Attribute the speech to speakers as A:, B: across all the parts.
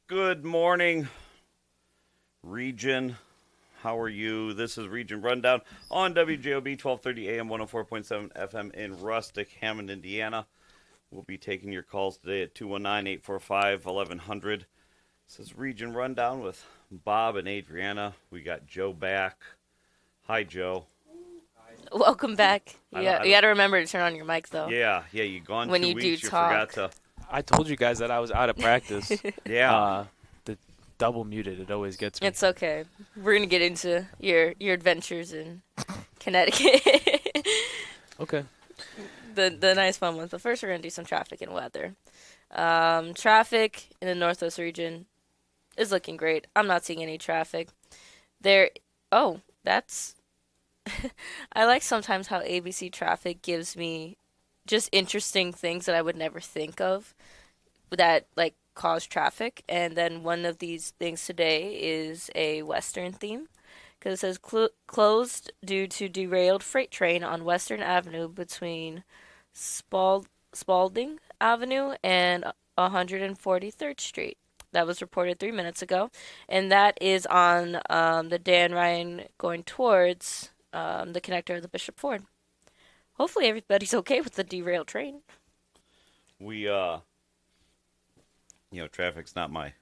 A: Good morning, Region. How are you? This is Region Rundown on WJOB 1230 AM 104.7 FM in Rustic, Hammond, Indiana. We'll be taking your calls today at 219-845-1100. This is Region Rundown with Bob and Adrianna. We got Joe back. Hi, Joe.
B: Welcome back. You got to remember to turn on your mic, though.
A: Yeah, you gone
B: when
A: 2
B: you
A: weeks.
B: Do
A: You
B: talk.
A: forgot to.
C: I told you guys that I was out of practice.
A: Yeah.
C: The double muted, it always gets me.
B: It's okay. We're going to get into your adventures in Connecticut.
C: Okay.
B: The nice fun ones. But first, we're going to do some traffic and weather. Traffic in the Northwest region is looking great. I'm not seeing any traffic. That's... I like sometimes how ABC Traffic gives me just interesting things that I would never think of that, like, cause traffic. And then one of these things today is a Western theme, because it says closed due to derailed freight train on Western Avenue between Spalding Avenue and 143rd Street. That was reported 3 minutes ago, and that is on the Dan Ryan going towards the connector of the Bishop Ford. Hopefully everybody's okay with the derailed train.
A: We, traffic's not my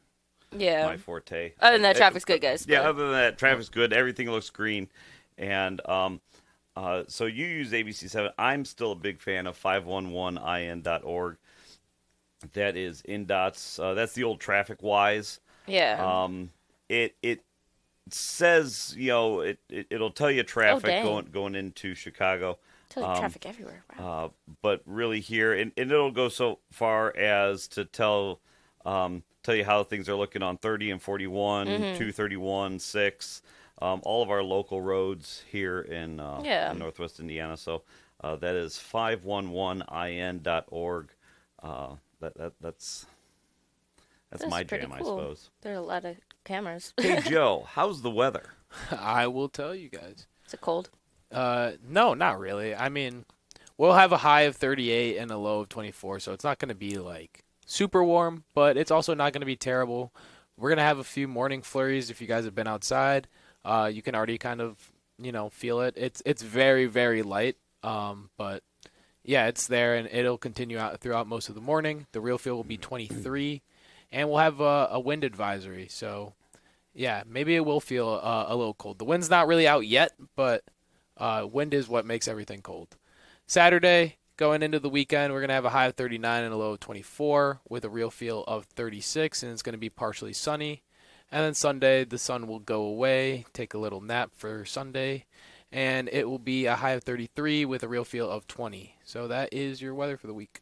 A: forte.
B: Other than that, traffic's good, guys.
A: Yeah, other than that, traffic's good. Everything looks green. And so you use ABC7. I'm still a big fan of 511in.org. That is INDOT's. That's the old TrafficWise.
B: Yeah.
A: It says, it'll tell you traffic going into Chicago.
B: Tell you traffic everywhere. Wow.
A: But really here, and it'll go so far as to tell you how things are looking on 30 and 41, 231, 6, all of our local roads here in Northwest Indiana. So that is 511in.org. That's my jam, cool. I suppose.
B: There are a lot of cameras.
A: Hey, Joe, how's the weather?
C: I will tell you guys.
B: Is it cold?
C: No, not really. I mean, we'll have a high of 38 and a low of 24, so it's not going to be, like, super warm, but it's also not going to be terrible. We're going to have a few morning flurries if you guys have been outside. You can already kind of, feel it. It's very, very light, but, yeah, it's there, and it'll continue out throughout most of the morning. The real feel will be 23, and we'll have a wind advisory, so, yeah, maybe it will feel a little cold. The wind's not really out yet, but... wind is what makes everything cold. Saturday, going into the weekend, we're going to have a high of 39 and a low of 24 with a real feel of 36, and it's going to be partially sunny. And then Sunday, the sun will go away, take a little nap for Sunday, and it will be a high of 33 with a real feel of 20. So that is your weather for the week.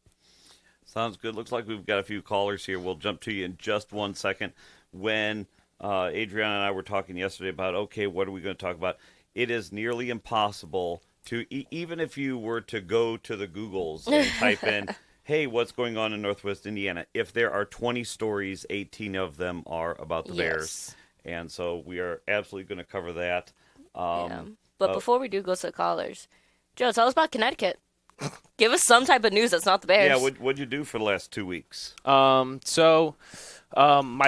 A: Sounds good. Looks like we've got a few callers here. We'll jump to you in just 1 second. When Adrianna and I were talking yesterday about, okay, what are we going to talk about? It is nearly impossible to, even if you were to go to the Googles and type in, hey, what's going on in Northwest Indiana? If there are 20 stories, 18 of them are about the Bears. And so we are absolutely going to cover that.
B: But before we do go to the callers, Joe, tell us about Connecticut. Give us some type of news that's not the Bears.
A: Yeah, what'd you do for the last 2 weeks?
C: My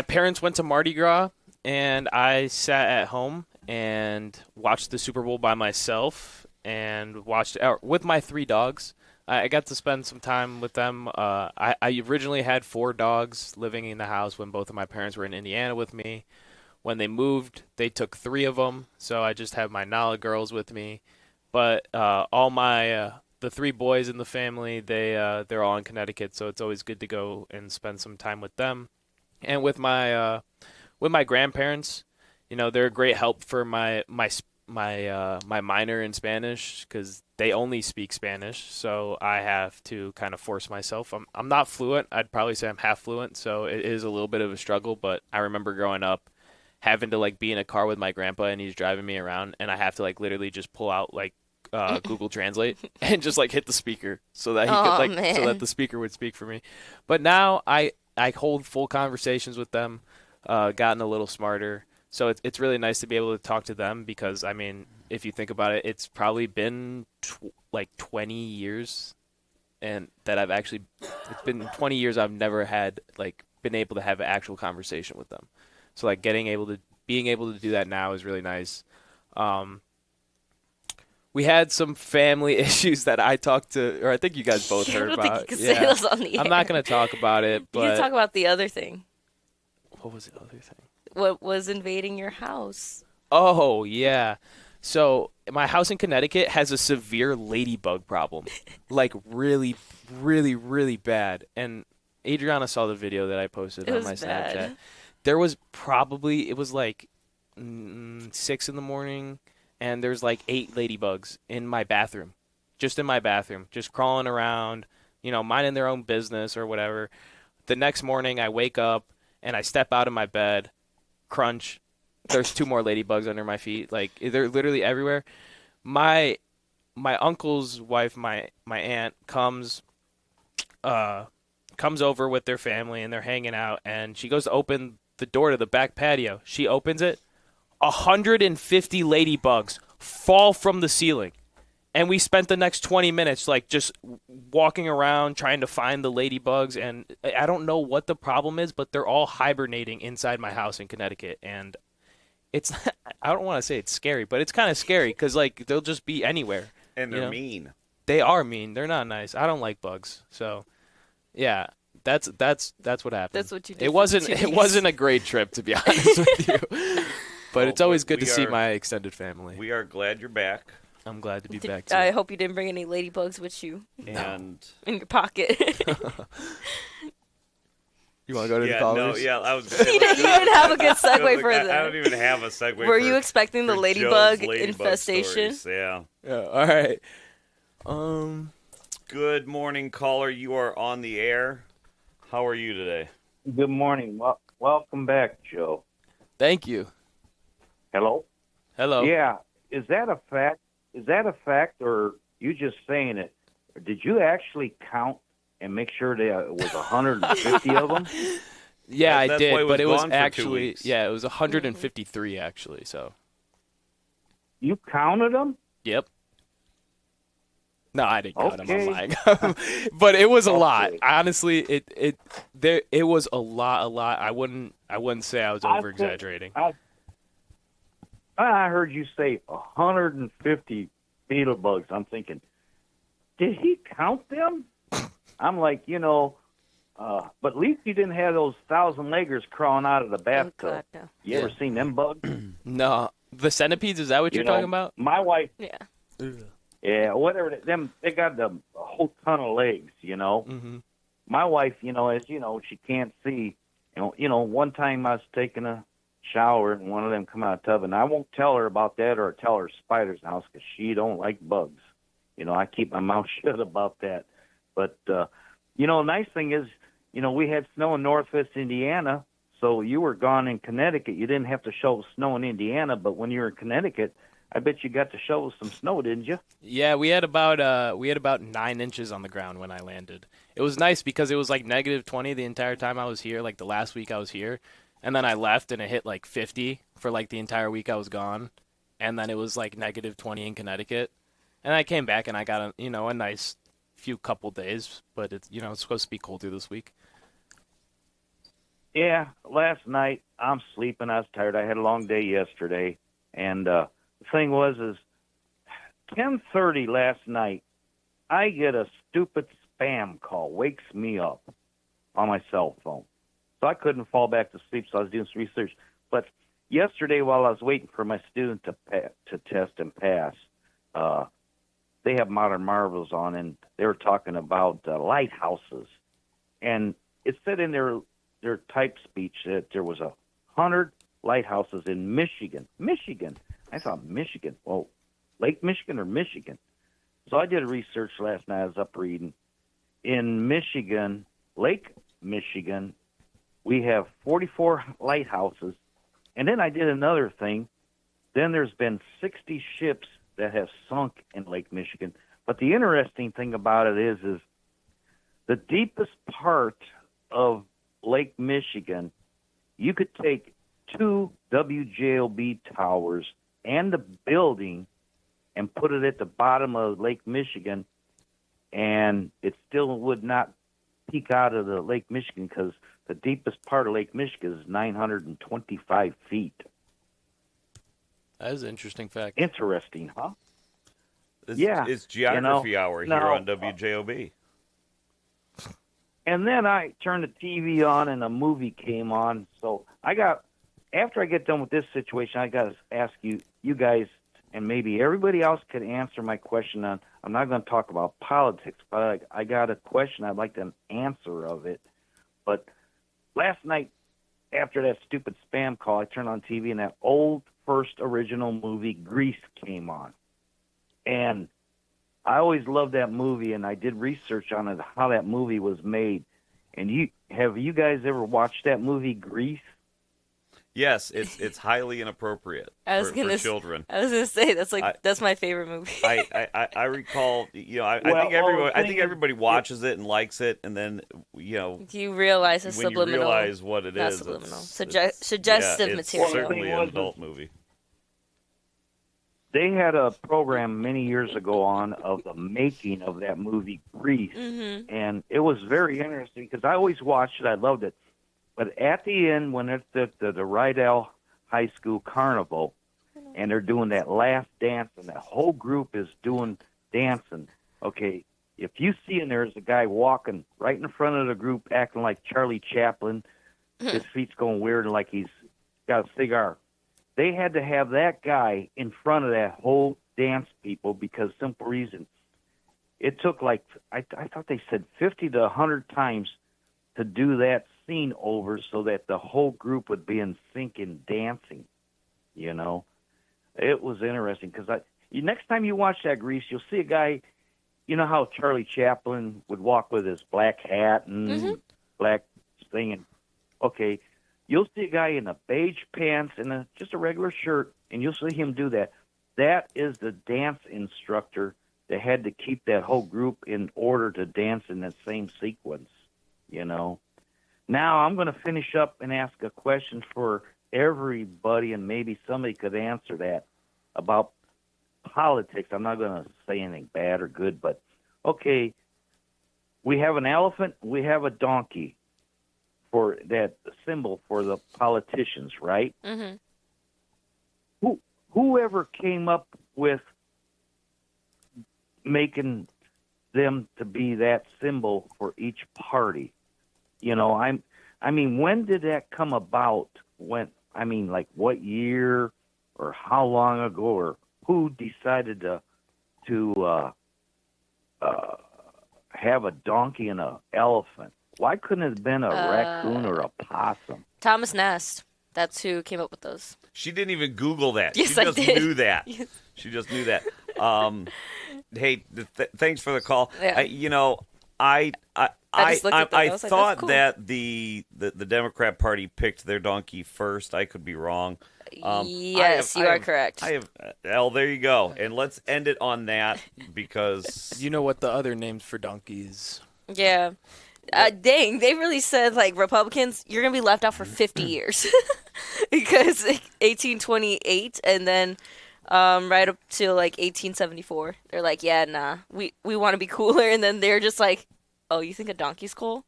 C: parents went to Mardi Gras, and I sat at home and watched the Super Bowl by myself and watched with my 3 dogs. I got to spend some time with them. I originally had 4 dogs living in the house when both of my parents were in Indiana with me. When they moved, they took 3 of them, so I just have my Nala girls with me. But all my the 3 boys in the family, they're all in Connecticut, so it's always good to go and spend some time with them. And with my grandparents, they're a great help for my minor in Spanish because they only speak Spanish, so I have to kind of force myself. I'm not fluent. I'd probably say I'm half fluent, so it is a little bit of a struggle. But I remember growing up having to like be in a car with my grandpa and he's driving me around, and I have to like literally just pull out like Google Translate and just like hit the speaker so that he could
B: Oh,
C: like so that
B: man.
C: the speaker would speak for me. But now I hold full conversations with them. Gotten a little smarter. So it's really nice to be able to talk to them because, I mean, if you think about it, it's probably been like 20 years and that it's been 20 years I've never had, like, been able to have an actual conversation with them. So, like, being able to do that now is really nice. We had some family issues that I talked to, or I think you guys both
B: I
C: heard
B: don't think
C: about.
B: you can say those on the
C: I'm
B: air.
C: not going to talk about it,
B: You can
C: but
B: talk about the other thing.
C: what was the other thing?
B: What was invading your house?
C: Oh, yeah. So my house in Connecticut has a severe ladybug problem, like really, really, really bad. And Adriana saw the video that I posted
B: It
C: on
B: was
C: my Snapchat.
B: bad.
C: It was like 6 in the morning, and there's like 8 ladybugs in my bathroom, just in my bathroom, just crawling around, minding their own business or whatever. The next morning, I wake up and I step out of my bed, crunch. There's 2 more ladybugs under my feet. Like they're literally everywhere. My uncle's wife, my aunt, comes over with their family and they're hanging out, and she goes to open the door to the back patio. She opens it. 150 ladybugs fall from the ceiling. And we spent the next 20 minutes like just walking around trying to find the ladybugs, and I don't know what the problem is, but they're all hibernating inside my house in Connecticut, and it's I don't want to say it's scary, but it's kind of scary cuz like they'll just be anywhere.
A: And
C: you
A: they're
C: know?
A: mean.
C: They are mean. They're not nice. I don't like bugs. So, yeah, that's what happened.
B: That's what you did.
C: It
B: for
C: wasn't
B: 2
C: it
B: weeks.
C: wasn't a great trip, to be honest with you. But
A: Well,
C: it's always good
A: we
C: to see
A: are-
C: my extended family.
A: We are glad you're back.
C: I'm glad to be
B: Did-
C: back too.
B: I hope you didn't bring any ladybugs with you
A: And
B: in your pocket.
C: You want to go to the
A: yeah,
C: callers?
A: no, yeah, I was. Gonna
B: You didn't even have a good segue for
A: I
B: that.
A: don't even have a segue.
B: Were you
A: for-
B: expecting the
A: for
B: ladybug
A: Joe's ladybug
B: infestation?
A: stories, Yeah.
C: Yeah. All right.
A: Good morning, caller. You are on the air. How are you today?
D: Good morning. Welcome back, Joe.
C: Thank you.
D: Hello?
C: Hello.
D: Yeah. Is that a fact? Is that a fact, or you just saying it? Or did you actually count and make sure there was 150 of them?
C: Yeah, I
A: That's why
C: did,
A: it was
C: but it was
A: gone for 2
C: actually
A: weeks.
C: it was 153 actually. So,
D: You counted them?
C: yep. No, I didn't count them. I'm
D: Okay.
C: lying. But it was a lot.
D: Okay.
C: Honestly, it was a lot. I wouldn't say I was
D: I
C: over exaggerating.
D: I heard you say 150 beetle bugs. I'm thinking, did he count them? I'm like, but at least you didn't have those 1,000-leggers crawling out of the
B: Oh,
D: bathtub.
B: God, no.
D: You ever seen them bugs?
C: No, the centipedes. Is that what you're talking about?
D: My wife,
B: Yeah.
D: yeah, whatever. They got a whole ton of legs.
C: Mm-hmm.
D: My wife, as you know, she can't see. One time I was taking a shower and one of them come out of the tub, and I won't tell her about that or tell her spiders in the house because she don't like bugs. I keep my mouth shut about that. But nice thing is, we had snow in Northwest Indiana, so you were gone in Connecticut. You didn't have to shovel snow in Indiana, but when you were in Connecticut, I bet you got to shovel some snow, didn't you?
C: Yeah, we had about 9 inches on the ground when I landed. It was nice because it was like -20 the entire time I was here, like the last week I was here, and then I left and it hit like 50 for like the entire week I was gone, and then it was like -20 in Connecticut, and I came back and I got a nice few couple days, but it's it's supposed to be colder this week.
D: Yeah, last night I'm sleeping. I was tired. I had a long day yesterday, And the thing is 10:30 last night, I get a stupid spam call, wakes me up on my cell phone. So I couldn't fall back to sleep, so I was doing some research. But yesterday, while I was waiting for my student to test and pass, they have Modern Marvels on, and they were talking about lighthouses. And it said in their type speech that there was 100 lighthouses in Michigan. Michigan. I thought Michigan. Well, Lake Michigan or Michigan? So I did a research last night. I was up reading. In Michigan, Lake Michigan, we have 44 lighthouses. And then I did another thing. Then there's been 60 ships that have sunk in Lake Michigan. But the interesting thing about it is the deepest part of Lake Michigan, you could take 2 WJOB towers and the building and put it at the bottom of Lake Michigan, and it still would not peek out of the Lake Michigan because the deepest part of Lake Michigan is 925 feet.
C: That is an interesting fact.
D: Interesting, huh?
A: It's geography hour here on WJOB.
D: And then I turned the TV on, and a movie came on. So after I get done with this situation, I got to ask you guys, and maybe everybody else could answer my question on. I'm not going to talk about politics, but I got a question. I'd like an answer of it. But last night, after that stupid spam call, I turned on TV, and that old first original movie, Grease, came on. And I always loved that movie, and I did research on it, how that movie was made. And have you guys ever watched that movie, Grease?
A: Yes, it's highly inappropriate for children.
B: I was gonna say that's my favorite movie.
A: I recall, I think everybody watches it and likes it, and then
B: you realize it's
A: when
B: subliminal.
A: you realize what it is,
B: subliminal.
A: It's
B: Suggestive
A: it's
B: material.
A: certainly an adult movie.
D: They had a program many years ago of the making of that movie, Grease, and it was very interesting because I always watched it. I loved it. But at the end, when it's at the Rydell High School Carnival, and they're doing that last dance, and that whole group is doing dancing, okay, if you see and there's a guy walking right in front of the group acting like Charlie Chaplin, his feet's going weird and like he's got a cigar, they had to have that guy in front of that whole dance people because simple reason. It took I thought they said 50 to 100 times to do that scene over so that the whole group would be in sync in dancing, It was interesting because next time you watch that Grease, you'll see a guy, you know how Charlie Chaplin would walk with his black hat and black thing, and okay, you'll see a guy in a beige pants and just a regular shirt, and you'll see him do that. That is the dance instructor that had to keep that whole group in order to dance in that same sequence, Now I'm going to finish up and ask a question for everybody, and maybe somebody could answer that about politics. I'm not going to say anything bad or good, but okay, we have an elephant, we have a donkey for that symbol for the politicians, right? Whoever came up with making them to be that symbol for each party? When did that come about? What year or how long ago, or who decided to have a donkey and an elephant? Why couldn't it have been a raccoon or a possum?
B: Thomas Nast. That's who came up with those.
A: She didn't even Google that.
B: Yes,
A: she just
B: I did.
A: knew that.
B: Yes.
A: She just knew that. Hey, thanks for the call.
B: Yeah.
A: I
B: just looked at that. I was like,
A: thought
B: that's cool.
A: that the Democrat Party picked their donkey first. I could be wrong.
B: Yes, you are correct.
A: There you go. And let's end it on that because
C: You know what the other names for donkeys?
B: Yeah. Dang, they really said, Republicans, you're going to be left out for 50 years. Because 1828 and then right up to, 1874, they're like, yeah, nah, we want to be cooler. And then they're just like, oh, you think a donkey's cool?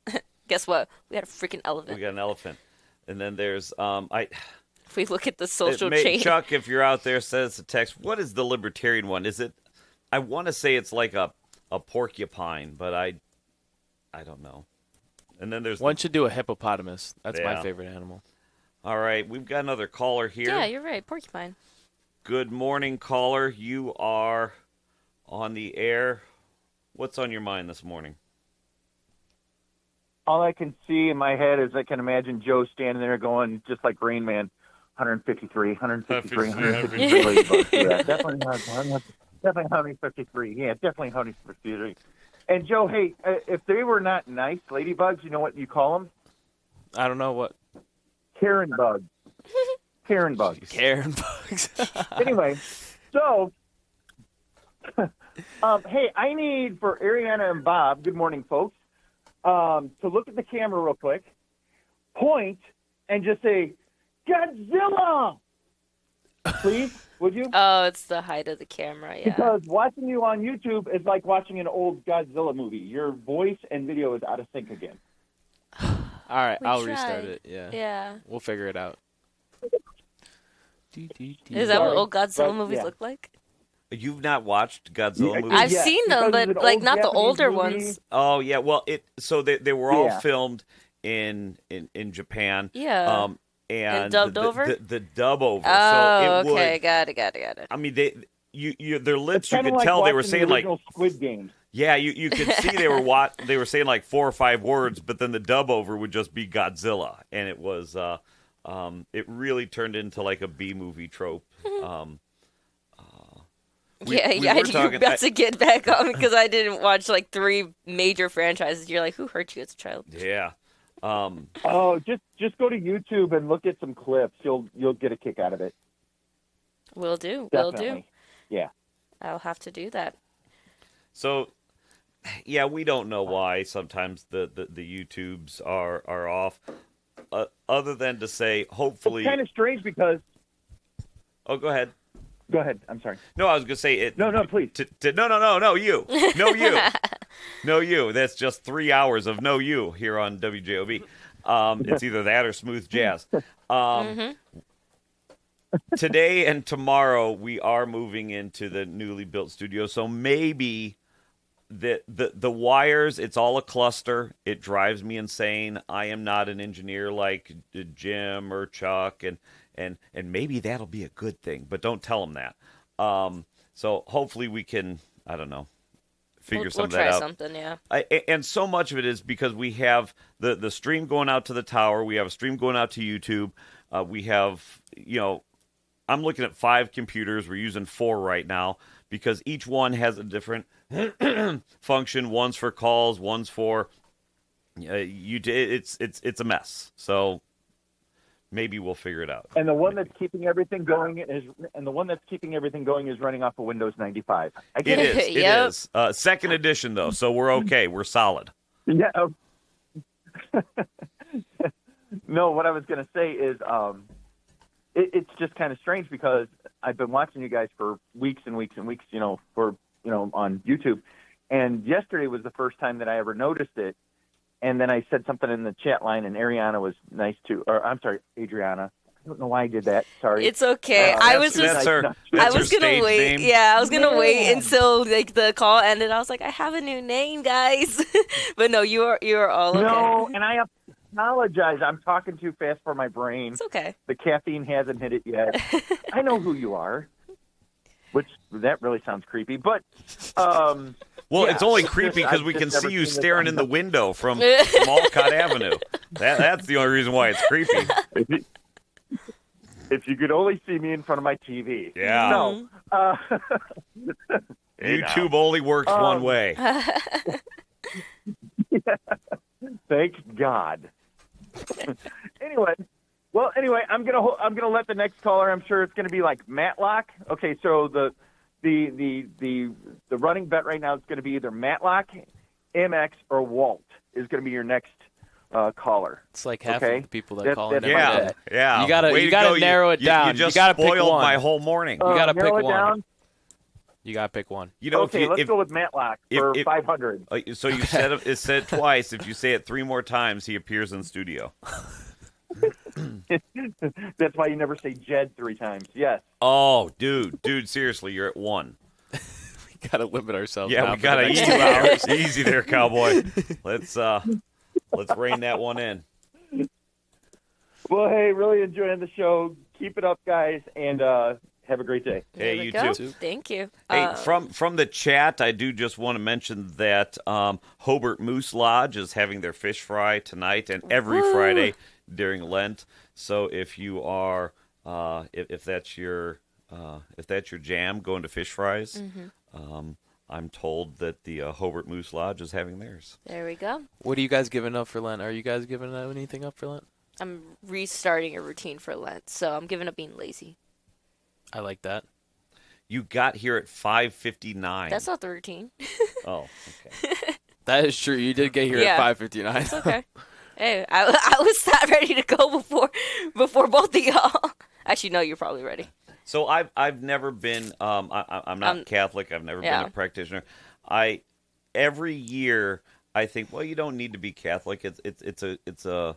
B: Guess what? We had a freaking elephant.
A: we got an elephant. And then there's
B: If we look at the social chain.
A: Chuck, if you're out there, send us a text. What is the libertarian one? Is it? I want to say it's like a porcupine, but I don't know. And then there's
C: One should do a hippopotamus. That's my
A: Yeah.
C: favorite animal.
A: All right, we've got another caller here.
B: Yeah, you're right. Porcupine.
A: Good morning, caller. You are on the air. What's on your mind this morning?
E: All I can see in my head is I can imagine Joe standing there going, just like Rain Man, 153, 153, 153 ladybugs. Yeah, definitely 153. Yeah, definitely 153. And Joe, hey, if they were not nice ladybugs, you know what you call them?
C: I don't know what.
E: Karen bugs. Karen bugs.
C: Karen bugs.
E: Anyway, so, hey, I need for Ariana and Bob, good morning, folks, to look at the camera real quick, point, and just say, Godzilla! Please, would you?
B: Oh, it's the height of the camera, yeah.
E: Because watching you on YouTube is like watching an old Godzilla movie. Your voice and video is out of sync again.
C: All right,
B: We
C: I'll
B: tried.
C: restart it. Yeah.
B: Yeah.
C: We'll figure it out.
B: Is that what
E: Sorry,
B: old Godzilla
E: but,
B: movies
E: yeah.
B: look like?
A: You've not watched Godzilla
E: Yeah,
A: movies?
B: I've
E: Yeah,
B: seen them,
E: because
B: but
E: it's an
B: like
E: old
B: not the
E: Japanese
B: older
E: movie.
B: ones.
A: Oh yeah, well so they were all
E: Yeah.
A: filmed in Japan.
B: Yeah.
A: And
B: dubbed
A: the,
B: over?
A: the dub over.
B: Oh,
A: so it
B: okay.
A: would,
B: Got it.
A: I mean their
E: It's
A: lips you
E: kind of
A: could
E: like
A: tell they were
E: watching
A: saying
E: the
A: like
E: original Squid Games.
A: yeah, you could see they were saying like 4 or 5 words, but then the dub over would just be Godzilla, and it was it really turned into like a B movie trope. We
B: Yeah,
A: were
B: you're
A: talking-
B: about to get back on because I didn't watch like 3 major franchises. You're like, who hurt you as a child?
A: Yeah.
E: Oh, just go to YouTube and look at some clips. You'll get a kick out of it.
B: Will do.
E: Definitely. Yeah.
B: I'll have to do that.
A: So, yeah, we don't know why sometimes the YouTubes are off. Other than to say, hopefully.
E: It's kind of strange because.
A: Oh, go ahead.
E: Go ahead. I'm sorry.
A: No, I was gonna say it.
E: No, please.
A: No, you. No, you. No, you. That's just 3 hours of no you here on WJOB. It's either that or smooth jazz. Today and tomorrow we are moving into the newly built studio, so maybe the wires, it's all a cluster. It drives me insane. I am not an engineer like Jim or Chuck, and maybe that'll be a good thing, but don't tell them that. So hopefully we can, I don't know, figure some
B: We'll
A: of that
B: try
A: out.
B: something, yeah.
A: And so much of it is because we have the stream going out to the tower. We have a stream going out to YouTube. We have, I'm looking at 5 computers. We're using 4 right now because each one has a different function. One's for calls. One's for it's a mess. So maybe we'll figure it out.
E: And the one that's keeping everything going is running off of Windows 95. I
A: It
E: get
A: is. It
B: Yep.
A: is. Second edition though, so we're okay. We're solid.
E: Yeah. No, what I was going to say is it's just kind of strange because I've been watching you guys for weeks and weeks and weeks, on YouTube. And yesterday was the first time that I ever noticed it. And then I said something in the chat line, and Ariana was nice too. Or I'm sorry, Adriana. I don't know why I did that. Sorry.
B: It's okay. I was
A: That's
B: just
A: her.
E: I
A: That's
B: I was
A: her
B: gonna
A: stage
B: wait.
A: name.
B: Yeah, I was gonna wait
E: Man.
B: until like the call ended. I was like, I have a new name, guys. But no, you are all okay.
E: No, and I apologize. I'm talking too fast for my brain.
B: It's okay.
E: The caffeine hasn't hit it yet. I know who you are, which that really sounds creepy. But
A: Well,
E: yeah,
A: it's only
E: it's
A: creepy
E: just-
A: because
E: I've
A: we can
E: just
A: see
E: never
A: you
E: seen it
A: staring
E: on
A: in the
E: the-
A: window from Alcott Avenue. That's the only reason why it's creepy.
E: If you could only see me in front of my TV.
A: Yeah.
E: No.
A: YouTube only works one way.
E: Thank God. Anyway, I'm gonna let the next caller. I'm sure it's gonna be like Matlock. Okay, so the running bet right now is gonna be either Matlock, MX, or Walt is gonna be your next caller.
C: It's like half
E: Okay.
C: of the people that
E: That's-
C: call
E: that's
C: in.
E: my
A: Yeah,
E: bet.
A: yeah.
C: You gotta-
A: Way
C: you
A: to
C: gotta
A: go.
C: narrow it down.
A: You just
C: You gotta pick
A: spoiled
C: one.
A: my whole morning.
C: You gotta
E: narrow
C: pick
E: it
C: one.
E: down.
C: You gotta pick one.
A: You know,
E: Okay, let's go with Matlock for
A: if-
E: 500.
A: So you said it twice. If you say it 3 more times, he appears in studio.
E: That's why you never say Jed 3 times. Yes.
A: Oh, dude, seriously, you're at 1.
C: We gotta limit ourselves.
A: Yeah,
C: now
A: we
C: for
A: got
C: the
A: to
C: next
A: easy
C: 2 hours.
A: Easy there, cowboy. Let's rein that one in.
E: Well, hey, really enjoying the show. Keep it up, guys, and have a great day.
A: Hey,
B: There we
A: you
B: go.
A: too.
B: Thank you.
A: Hey, from the chat, I do just want to mention that Hobart Moose Lodge is having their fish fry tonight and every
B: Woo!
A: Friday during Lent. So if you are, if that's your jam, going to fish fries, I'm told that the Hobart Moose Lodge is having theirs.
B: There we go.
C: What are you guys giving up for Lent? Are you guys giving anything up for Lent?
B: I'm restarting a routine for Lent, so I'm giving up being lazy.
C: I like that.
A: You got here at 5:59.
B: That's not the routine.
A: Oh, okay.
C: That is true. You did get here
B: Yeah.
C: at 5:59.
B: It's okay. Hey, I was that ready to go before both of y'all. Actually, no, you're probably ready.
A: So I've never been I'm not Catholic. I've never been
B: Yeah.
A: a practitioner. Every year I think, well, you don't need to be Catholic. It's a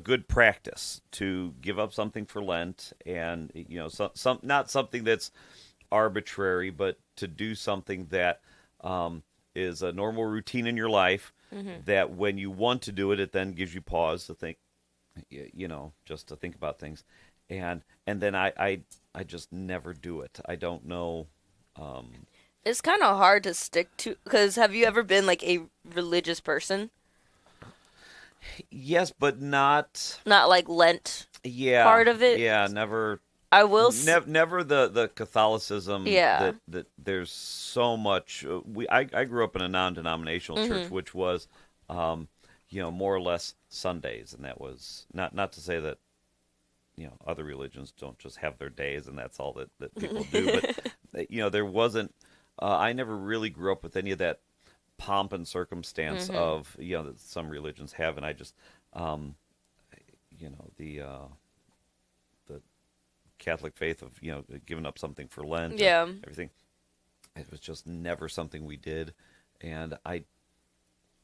A: good practice to give up something for Lent, and some not something that's arbitrary, but to do something that is a normal routine in your life. That when you want to do it, it then gives you pause to think, just to think about things. And then I just never do it. I don't know.
B: It's kind of hard to stick to, because have you ever been like a religious person?
A: Yes, but not.
B: Not like Lent.
A: Yeah.
B: Part of it?
A: Yeah, never.
B: I will.
A: Never the Catholicism.
B: Yeah.
A: That there's so much. I grew up in a non-denominational church, which was, more or less Sundays, and that was not to say that. Other religions don't just have their days and that's all that people do. But, there wasn't, I never really grew up with any of that pomp and circumstance of, that some religions have. And I just, the Catholic faith of, giving up something for Lent.
B: Yeah.
A: And everything. It was just never something we did. And I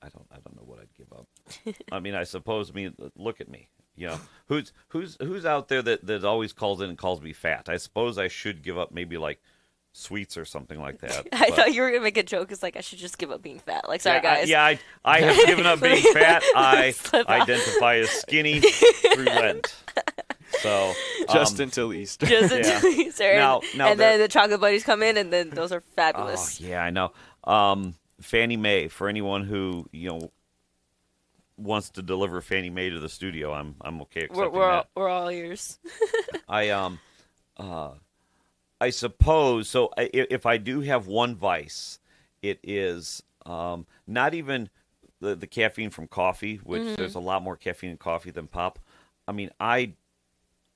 A: don't know what I'd give up. I mean, look at me. Who's out there that always calls in and calls me fat? I suppose I should give up maybe like sweets or something like that.
B: I thought you were gonna make a joke. It's like I should just give up being fat. Like, sorry guys.
A: I have given up being fat. I
B: Slip off.
A: identify as skinny through Lent. So
C: Just until Easter.
B: Just
A: Yeah.
B: until Easter.
A: Now
B: and then the chocolate buddies come in, and then those are fabulous.
A: Oh, yeah, I know. Fannie Mae, for anyone who wants to deliver Fannie Mae to the studio, I'm okay accepting that.
B: We're all ears.
A: I suppose so. If I do have one vice, it is not even the caffeine from coffee, which there's a lot more caffeine in coffee than pop. I mean, I'm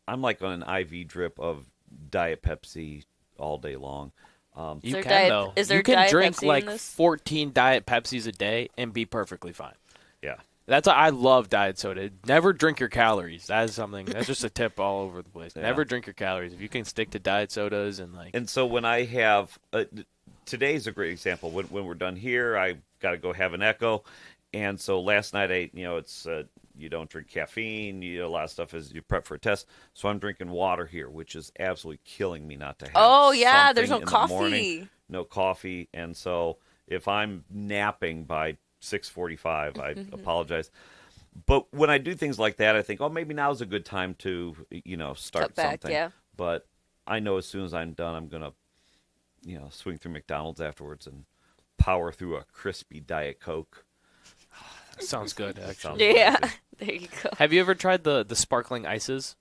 A: like on an IV drip of Diet Pepsi all day long.
C: You
B: there
C: can
B: Diet-
C: though.
B: is there
C: You can
B: Diet
C: drink
B: Pepsi in
C: like
B: this?
C: 14 Diet Pepsis a day and be perfectly fine.
A: Yeah.
C: That's why I love diet soda. Never drink your calories. That is something. That's just a tip all over the place.
A: Yeah.
C: Never drink your calories. If you can stick to diet sodas and like.
A: And so when I have today's a great example. When we're done here, I got to go have an echo. And so last night it's you don't drink caffeine. A lot of stuff is you prep for a test. So I'm drinking water here, which is absolutely killing me not to have.
B: Oh yeah, there's no
A: something in the morning.
B: coffee.
A: No coffee, and so if I'm napping by 6:45, I apologize. But when I do things like that, I think, oh, maybe now's a good time to, start
B: Cut back,
A: something.
B: yeah.
A: But I know as soon as I'm done, I'm gonna, swing through McDonald's afterwards and power through a crispy Diet Coke.
C: Sounds good, actually.
A: Sounds
B: Yeah,
A: amazing.
B: there you go.
C: Have you ever tried the sparkling ices?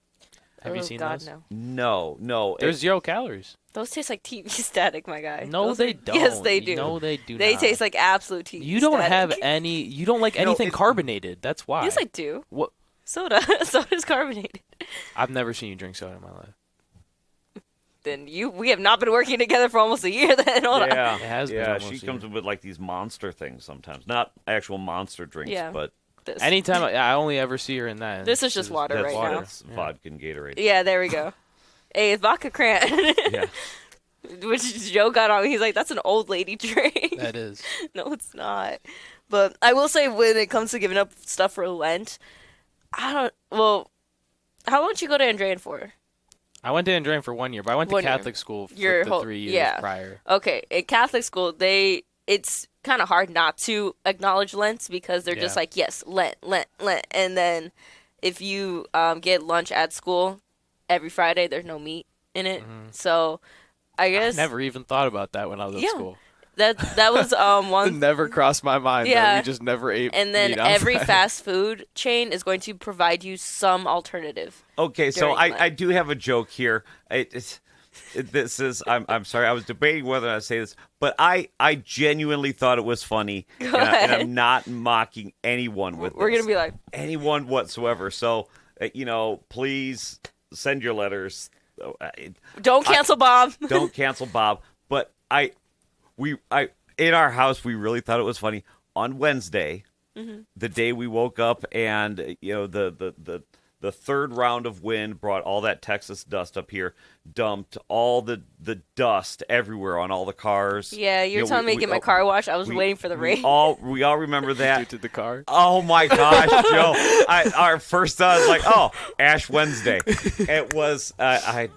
C: Have you
B: Oh,
C: seen
B: God,
C: those?
B: no.
A: No.
C: There's 0 calories.
B: Those taste like TV static, my guy.
C: No,
B: Those
C: they
B: are-
C: don't.
B: Yes, they do.
C: No, they do
B: They
C: not.
B: taste like absolute TV
C: You don't
B: static.
C: have any. You don't like anything carbonated. That's why.
B: Yes, I do.
C: What?
B: Soda. Soda's carbonated.
C: I've never seen you drink soda in my life.
B: Then we have not been working together for almost a year. Then hold on.
A: Yeah,
C: It has been
A: yeah.
C: almost
A: She
C: a
A: comes
C: year.
A: with like these monster things sometimes, not actual monster drinks,
B: Yeah.
A: but
B: This.
C: Anytime I only ever see her in that. and
B: This is just
C: it's-
B: water
A: that's
B: right
C: water.
B: now.
A: That's vodka and Gatorade.
B: Yeah, there we go. Hey, it's vodka cran.
A: Yeah.
B: Which Joe got on. He's like, that's an old lady drink.
C: That is.
B: No, it's not. But I will say, when it comes to giving up stuff for Lent, I don't. Well, how long did you go to Andrean for?
C: I went to Andrean for 1 year, but I went to
B: 1 year.
C: Catholic school for
B: Your
C: the
B: whole-
C: 3 years
B: yeah.
C: prior.
B: Okay, in Catholic school, it's kind of hard not to acknowledge Lent because they're just
C: Yeah.
B: like, yes, Lent, Lent, Lent, and then if you get lunch at school every Friday, there's no meat in it. So I
C: I
B: guess
C: never even thought about that when I was at
B: Yeah.
C: school.
B: that was
C: It
B: one.
C: never crossed my mind
B: Yeah.
C: that we just never ate
B: And then
C: meat on
B: every
C: Friday.
B: fast food chain is going to provide you some alternative.
A: Okay, so
B: During Lent.
A: I do have a joke here. This is I'm sorry. I was debating whether or not to say this, but I genuinely thought it was funny, and
B: ahead.
A: I'm not mocking anyone with
B: We're
A: this.
B: gonna be like,
A: anyone whatsoever. So please send your letters.
B: don't cancel Bob.
A: Don't cancel Bob. But in our house we really thought it was funny on Wednesday, the day we woke up, and the third round of wind brought all that Texas dust up here, dumped all the dust everywhere on all the cars.
B: Yeah, you're telling me to get my car washed. I was waiting for the rain.
A: We all remember that.
C: Due to the car.
A: Oh my gosh, Joe! Our first thought was like, "Oh, Ash Wednesday." It was. I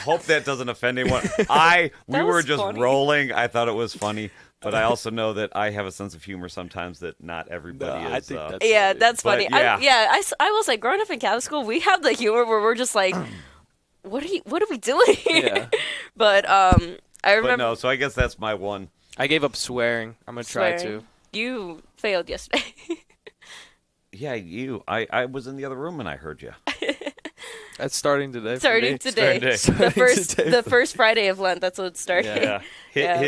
A: hope that doesn't offend anyone. We
B: That
A: were
B: was
A: just
B: funny.
A: rolling. I thought it was funny, but I also know that I have a sense of humor sometimes that not everybody
C: No, I
A: is.
C: think that's
B: Yeah,
C: funny.
B: that's
A: But,
B: funny.
A: yeah.
B: I will say, growing up in Catholic school, we have the humor where we're just like, what are we doing here?
C: Yeah.
B: But I
A: but
B: remember
A: no, so I guess that's my one.
C: I gave up swearing. I'm gonna try
B: swearing.
C: to.
B: You failed yesterday.
A: Yeah, I was in the other room and I heard you.
C: That's starting today. for
B: Starting
C: me.
B: today.
A: today.
B: The
C: Starting
B: first
C: today.
B: the first Friday of Lent. That's what it started.
A: Yeah,
B: Yeah.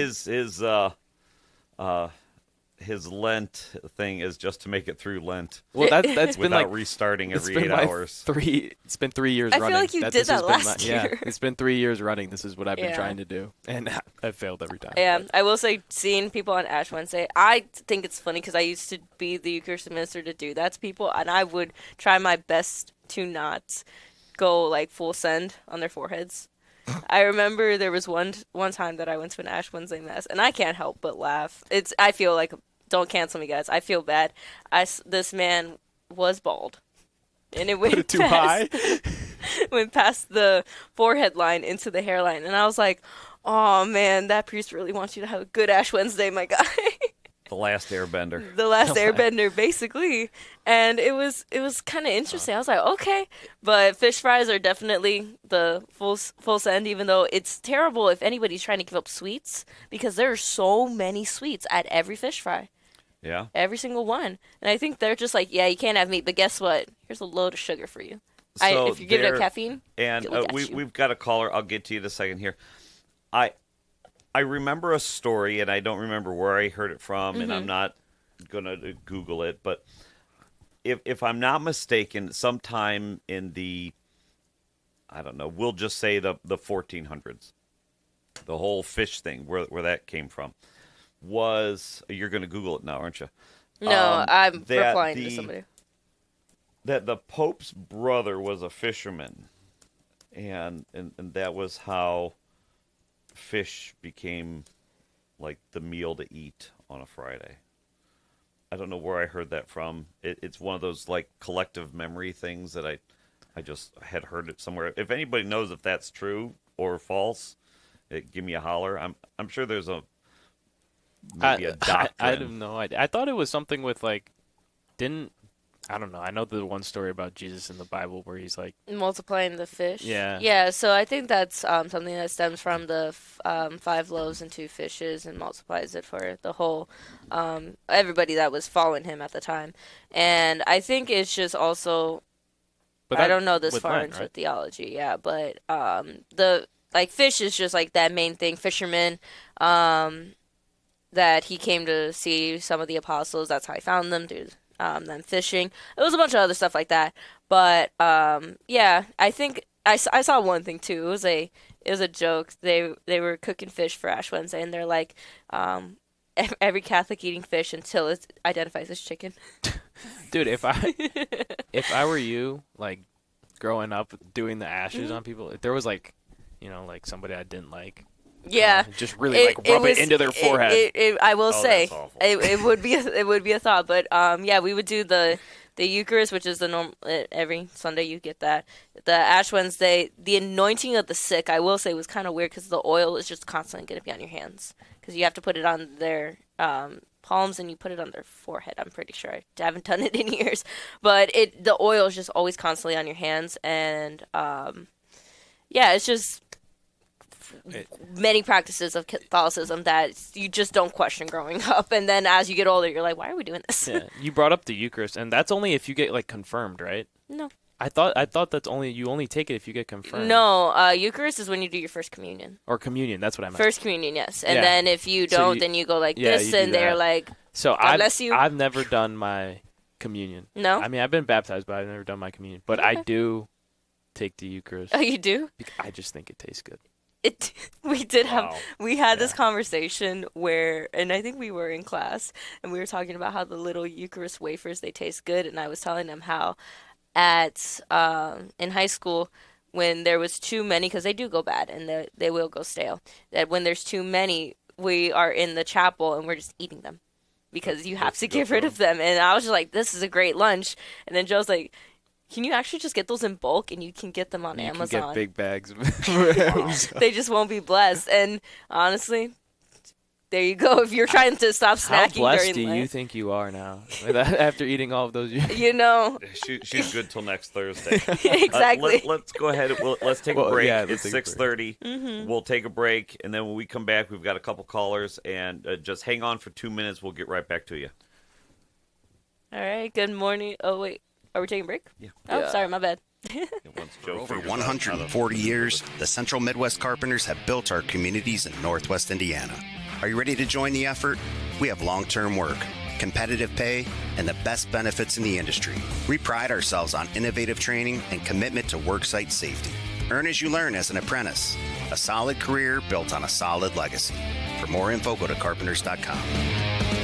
A: his Lent thing is just to make it through Lent
C: Well, that's been
A: without
C: like
A: restarting
C: it's
A: every
C: been
A: 8
C: my
A: hours.
C: It's been 3 years
B: I feel
C: running.
B: like you did
C: this has
B: that
C: been
B: last
C: yeah,
B: year.
C: it's been 3 years running. This is what I've been
B: Yeah.
C: trying to do, and I've failed every time.
B: Yeah, I will say, seeing people on Ash Wednesday, I think it's funny because I used to be the Eucharistic minister to do that to people, and I would try my best to not go like full send on their foreheads. I remember there was one time that I went to an Ash Wednesday mass, and I can't help but laugh. I feel like, don't cancel me, guys. I feel bad. This man was bald, and it went
C: Put it too high.
B: went past the forehead line into the hairline, and I was like, "Oh man, that priest really wants you to have a good Ash Wednesday, my guy."
A: The Last Airbender.
B: The Last Airbender, basically, and it was kind of interesting. I was like, okay, but fish fries are definitely the full send, even though it's terrible if anybody's trying to give up sweets because there are so many sweets at every fish fry.
A: Yeah.
B: Every single one. And I think they're just like, yeah, you can't have meat, but guess what? Here's a load of sugar for you.
A: So
B: If you give it
A: there-
B: a caffeine,
A: And
B: we got you.
A: we've got a caller. I'll get to you in a second here. I remember a story, and I don't remember where I heard it from, and
B: Mm-hmm.
A: I'm not going to Google it, but if I'm not mistaken, sometime in the, I don't know, we'll just say the 1400s, the whole fish thing, where that came from, was, you're going to Google it now, aren't you?
B: no, I'm
A: that
B: replying to
A: the-
B: somebody.
A: That the Pope's brother was a fisherman, and that was how fish became like the meal to eat on a Friday. I don't know where I heard that from. It's one of those like collective memory things that I just had heard it somewhere. If anybody knows if that's true or false, give me a holler. I'm sure there's maybe a doctrine.
C: I don't know. I thought it was something with like, I don't know. I know the one story about Jesus in the Bible where he's like,
B: Multiplying the fish.
C: Yeah.
B: Yeah, so I think that's something that stems from the 5 loaves and 2 fishes and multiplies it for the whole, everybody that was following him at the time. And I think it's just also,
C: but
B: I
C: that-
B: don't know this
C: with
B: far
C: Lent,
B: into
C: right?
B: theology, yeah, but the, like, fish is just like that main thing. Fishermen, that he came to see some of the apostles. That's how he found them, dude. Them fishing. It was a bunch of other stuff like that. But yeah, I think I saw one thing too. It was a joke. They were cooking fish for Ash Wednesday, and they're like, every Catholic eating fish until it identifies as chicken.
C: Dude, if I were you, like growing up doing the ashes
B: Mm-hmm.
C: on people, if there was like, like somebody I didn't like,
B: Yeah,
C: just really like rub it into their forehead.
B: I will
A: Oh,
B: say
A: that's awful.
B: it would be a thought, but yeah, we would do the The Eucharist, which is the norm, every Sunday you get that. The Ash Wednesday, the anointing of the sick, I will say, was kind of weird because the oil is just constantly going to be on your hands because you have to put it on their palms and you put it on their forehead. I'm pretty sure. I haven't done it in years, but the oil is just always constantly on your hands, and yeah, it's just many practices of Catholicism that you just don't question growing up, and then as you get older, you're like, why are we doing this?
C: Yeah, you brought up the Eucharist, and that's only if you get like confirmed, right?
B: No.
C: I thought that's only you only take it if you get confirmed.
B: No, Eucharist is when you do your first communion.
C: Or communion, that's what I meant.
B: First communion, yes, and
C: Yeah.
B: then if you don't, then you go like this,
C: you
B: and
C: do
B: they're
C: that.
B: like,
C: So
B: God bless you.
C: I've never done my communion.
B: No?
C: I mean, I've been baptized, but I've never done my communion. But I do take the Eucharist.
B: oh, you do?
C: I just think it tastes good.
B: We had this conversation where, and I think we were in class, and we were talking about how the little Eucharist wafers, they taste good, and I was telling them how in high school, when there was too many, because they do go bad and they will go stale, that when there's too many, we are in the chapel and we're just eating them because you have to get rid of them. And I was just like, this is a great lunch. And then Joe's like, can you actually just get those in bulk and you can get them on Amazon?
C: You can get big bags.
B: They just won't be blessed. And honestly, there you go. If you're trying to stop
C: How
B: snacking
C: blessed
B: during
C: do
B: Lent,
C: you think you are now after eating all of those?
B: you know.
A: She's good till next Thursday.
B: Exactly.
A: Let's go ahead. Let's take a break.
C: yeah,
A: It's
C: let's take a
A: 6:30.
B: Mm-hmm.
A: We'll take a break, and then when we come back, we've got a couple callers, and just hang on for 2 minutes. We'll get right back to you.
B: All right. Good morning. Oh, wait. Are we taking a break?
A: Yeah.
B: Oh,
C: Yeah.
B: sorry. My bad.
A: Once
F: For
A: Joe
F: over
A: figures out how to-
F: 140 years, the Central Midwest Carpenters have built our communities in Northwest Indiana. Are you ready to join the effort? We have long-term work, competitive pay, and the best benefits in the industry. We pride ourselves on innovative training and commitment to worksite safety. Earn as you learn as an apprentice. A solid career built on a solid legacy. For more info, go to carpenters.com.